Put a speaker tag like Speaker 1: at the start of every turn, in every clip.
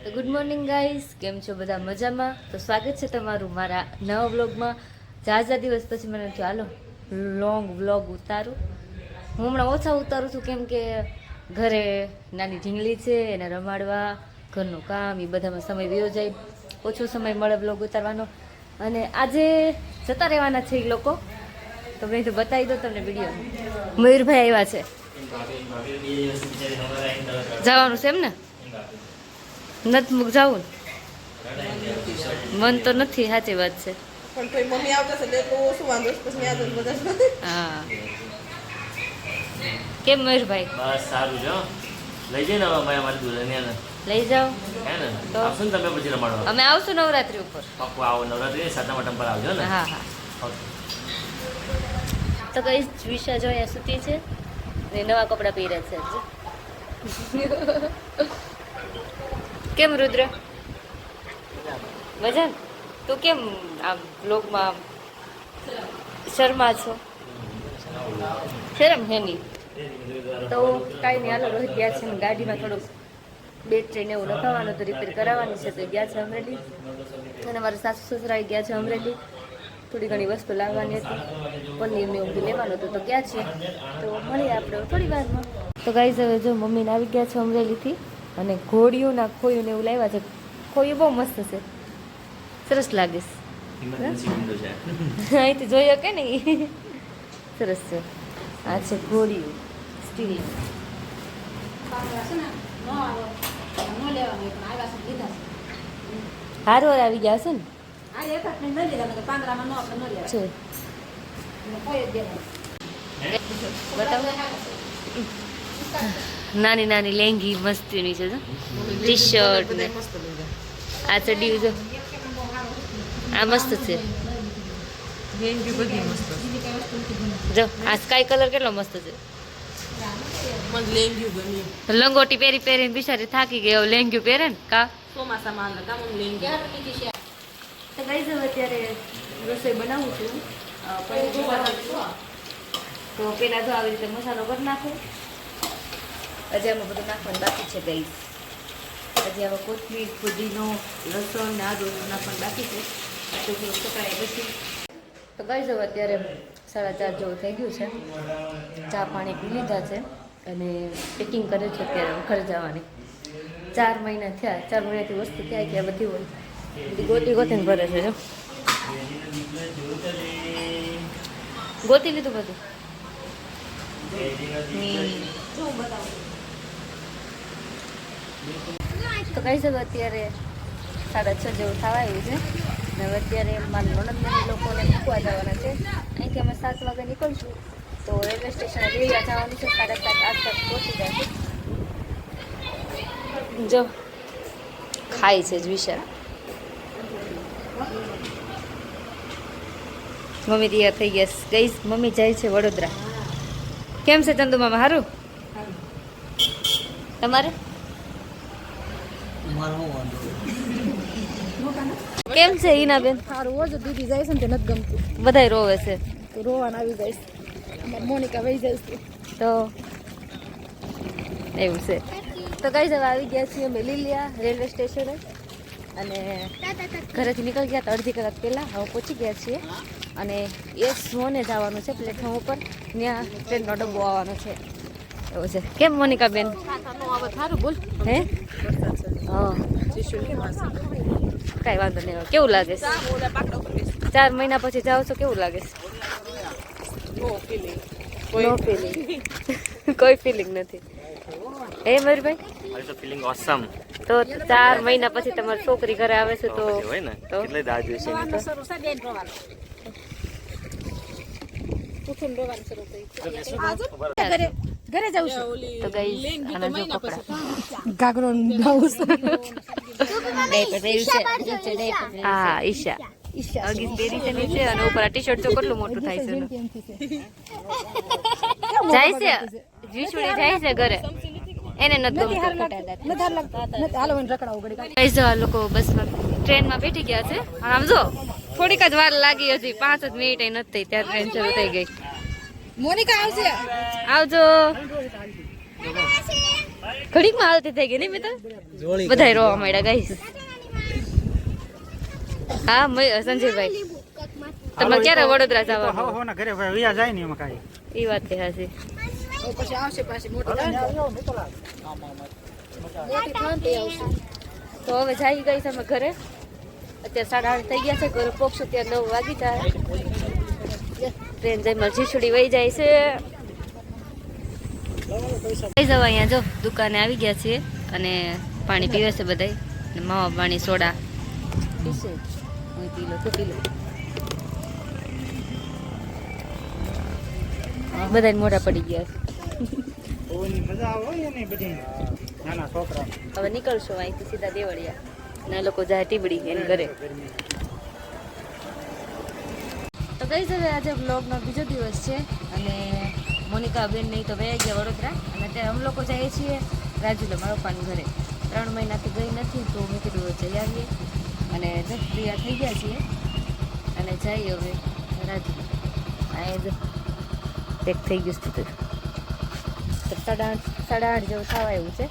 Speaker 1: તો good morning guys, કેમ છો બધા મજામાં? તો સ્વાગત છે તમારું મારા નવા વ્લોગમાં. ઝાઝા દિવસ પછી મને થયું હાલો લોંગ વ્લોગ ઉતારું. હું હમણાં ઓછા ઉતારું છું કેમ કે ઘરે નાની ઢીંગલી છે એને રમાડવા, ઘરનું કામ એ બધામાં સમય વયો જાય, ઓછો સમય મળે વ્લોગ ઉતારવાનો. અને આજે જતા રહેવાના છે એ લોકો, તો મેં તો બતાવી દો તમને વિડીયો. મયુરભાઈ આવ્યા છે, જવાનું છે એમ ને? નથી મૂક જવું મન તો નથી, સાચી વાત છે.
Speaker 2: પણ તોય મમ્મી આવતા છે એટલે ઓછું વાંધો છે, પછી યાદ બધા.
Speaker 1: હા, કેમ મયુરભાઈ?
Speaker 3: બસ સારું છે. લઈ જઈને હવે મારી દુલ્હનિયાને
Speaker 1: લઈ જાઓ
Speaker 3: હે ને,
Speaker 1: તો
Speaker 3: આવશો ને તમે પછી રમાડવા?
Speaker 1: અમે આવશું નવરાત્રી ઉપર.
Speaker 3: પાક્કું આવો, નવરાત્રી સાતમા આઠમ પર આવજો ને.
Speaker 1: હા હા. તો કઈ વિશા જો અહીંયા સૂતી છે ને નવા કપડાં પહેર્યા છે આજે. કેમ રુદ્ર, મજા? તું કેમ આમ બ્લોગમાં શર્મા છો? શરમ હે નહીં તો કાંઈ નહીં, હાલો રોહિત ગયા છે ને ગાડીમાં થોડુંક બેટરીને એવું લખાવવાનું તો રિપેર કરાવવાની છે, તો ગયા છે અમરેલી. અને મારા સાસુ સસરા ગયા છે અમરેલી, થોડી ઘણી વસ્તુ લાવવાની હતી, પનીરને એવું લેવાનું હતું તો ગયા છે. તો મળીએ આપણે થોડી વારમાં. તો ગાઈઝ હવે જો મમ્મીને આવી ગયા છે અમરેલીથી, અને ઘોડિયું ના ખોયું ને એવું લાવ્યા છે. ખોયું બહુ મસ્ત છે, સરસ લાગે છે. અહીંથી જોઈ શકે ને, સરસ છે. આ છે ઘોડિયું સ્ટીલ. હારો આવી ગયા છે ને બતાવો. નાની નાની લેંગી મસ્તીની છે, ટી શર્ટ ને આ ચડી જો આ મસ્ત છે. જો આ સ્કાય કલર કેટલો મસ્ત છે. લંગોટી પહેરી પહેરીને બિચારી થાકી ગઈ, હવે લેંગ્યુ પહેરે ને કા
Speaker 2: ચોમાસામાં
Speaker 1: તો ગાઈઝ હવે અત્યારે રસોઈ બનાવું છું. પનીર બનાવું છું. તો પહેલાં તો આવી રીતે મસાલો કરી નાખું. હજી આમાં બધું નાખવાનું બાકી છે ગાઈઝ. હજી આમાં કોથમીર, ફુદીનો, લસણ ને આદુ નાખવાનું બાકી છે. આટલું થોડું સકાય પછી. તો ગાઈઝ હવે અત્યારે 4:30 જેવું થઈ ગયું છે. ચા પાણી પી લીધા છે અને પેકિંગ કરે છે અત્યારે ઘરે જવાની. 4 મહિના થયા, 4 મહિનાથી વસ્તુ ક્યાં ક્યાં બધી હોય બધી ગોતી ગોતીને ભરે છે. જો ગોતી લીધું બધું. તો કઈ શકો અત્યારે 6:30 જેવું થવા આવ્યું છે ને હવે અત્યારે મારા નણંદના લોકોને મૂકવા જવાના છે. અહીંથી અમે 7 વાગે નીકળશું તો રેલવે સ્ટેશને લીલા જવાનું છે. 7:30 8 પહોંચી જાય. જો ખાય છે જ વિશાલ. મમ્મી તૈયાર થઈ ગયા ગઈ. મમ્મી જાય છે વડોદરા. કેમ છે ચંદુ મામા? સારું તમારે? કેમ છે ઈના બેન?
Speaker 2: સારું હોય તો દીદી જાય છે ને તે નથી ગમતું,
Speaker 1: બધાય રોવે છે.
Speaker 2: તો રોવાના આવી જાય છે. મોનિકા વહી જાય છે
Speaker 1: તો એવું છે. તો કઈ જવા આવી ગયા છીએ અમે લીલિયા રેલવે સ્ટેશને, અને ઘરેથી નીકળી ગયા હતા અડધી કલાક પહેલાં. હવે પહોંચી ગયા છીએ અને S1 જવાનું છે પ્લેટફોર્મ ઉપર. ત્યાં ટ્રેનનો ડબ્બો આવવાનો છે. એવું છે. કેમ મોનિકા બેન?
Speaker 2: સારું બોલ.
Speaker 1: હે હા, કાંઈ વાંધો નહીં. કેવું લાગે છે? 4 મહિના પછી જાઓ છો, કેવું લાગે છે? નો ફિલિંગ. કોઈ ફિલિંગ નથી. હે મયુરભાઈ?
Speaker 3: મારી તો ફીલિંગ ઓસમ.
Speaker 1: તો 4 મહિના પછી તમારી છોકરી ઘરે આવે છે તો
Speaker 3: હોય ને, કેટલી દાજ હોય છે એની તો.
Speaker 2: ઘરે જાઉં છું
Speaker 1: તો ગઈ આના જો કપડા
Speaker 2: ઘાઘરો બ્લાઉઝ.
Speaker 1: હા ઈશા અગીસ પહેરી છે નીચે, અને ઉપર આ ટી શર્ટ જો કેટલું મોટું થાય છે. જાય છે જીશુડી, જાય છે ઘરે. એને નથી ગમતું. આ લોકો બસમાં ટ્રેનમાં બેઠી ગયા છે. આમ જો થોડીક જ વાર લાગી, હજી 5 જ મિનિટ નથી થઈ ત્યાં ટ્રેન શરૂ થઈ ગઈ.
Speaker 2: મોનિકા આવશે.
Speaker 1: આવજો. ઘડીકમાં હાલતી થઈ ગઈ નહીં મિત્ર બધા રોવા માંડ્યા ગાઈસ હા સંજયભાઈ તમે ક્યારે વડોદરા જવાનું
Speaker 4: ઘરે વિયા જાય ને એમાં કાંઈ
Speaker 1: એ વાત છે હાસી
Speaker 2: પછી આવશે પાછી મોટી
Speaker 1: તો હવે જઈ ગઈ છે અમે ઘરે અત્યારે 8:30 થઈ ગયા છે ઘરે પહોંચશો ત્યાં 9 વાગી જાય ટ્રેન જઈમાં જીસુડી વહી જાય છે કઈ જવા અહીંયા જો દુકાને આવી ગયા છીએ અને પાણી પીવે છે બધા માવા પાણી સોડા પીશે હું પી લો તો પી લો બધાને મોઢા પડી ગયા છે
Speaker 4: મજા આવે ને બધી નાના છોકરા
Speaker 1: હવે નીકળશો અહીંથી સીધા દેવળિયા ના લોકો જાય ટીબડી એને ઘરે તો કઈ હવે આજે બ્લોગનો બીજો દિવસ છે અને મોનિકા બેન નહીં તો બે ગયા વડોદરા અને અત્યારે અમે લોકો જઈએ છીએ રાજુલા મારા પપ્પાની ઘરે 3 મહિનાથી ગઈ નથી તો મેં કીધું જઈ આવીએ અને જસ્ટ તૈયાર થઈ ગયા છીએ અને જઈએ હવે રાજુલા અહીંયા પેક થઈ ગયું સ્થિતિ 8:30 જેવું થવા એવું છે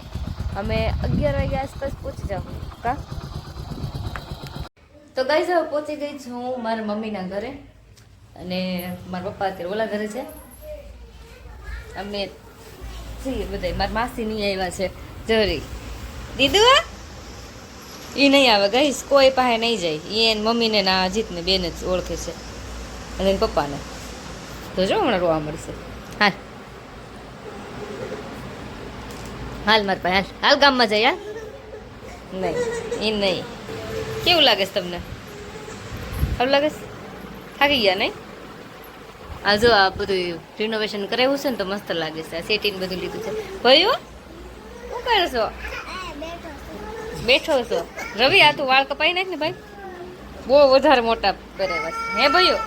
Speaker 1: અમે 11 વાગ્યા આસપાસ પહોંચી જાઉં કા તો ગાઈઝ હવે પહોંચી ગઈ છું હું મારા મમ્મીના ઘરે અને મારા પપ્પા અત્યારે ઓલા ઘરે છે અમે છીએ બધા મારા માસી નહીં આવ્યા છે જરી દીદુ એ નહીં આવે ગાઈઝ કોઈ પાસે નહીં જાય એ એની મમ્મીને ના અજીતને બેન જ ઓળખે છે અને એના પપ્પાને તો જો હમણાં રોવા મળશે હાલ હાલ માર પાસે હાલ હાલ ગામમાં જાય હાલ નહીં એ નહીં કેવું લાગે છે તમને સારું લાગે છે થાકી ગયા નહીં આ જો આ બધું રિનોવેશન કરાવ્યું છે ને તો મસ્ત લાગે છે આ સેટીને બધું લીધું છે ભાઈઓ શું કરો છો બેઠો છો રવિ આ તું વાળ કપાઈ નાખ ને ભાઈ બહુ વધારે મોટા કરાવ્યા છે હે ભાઈઓ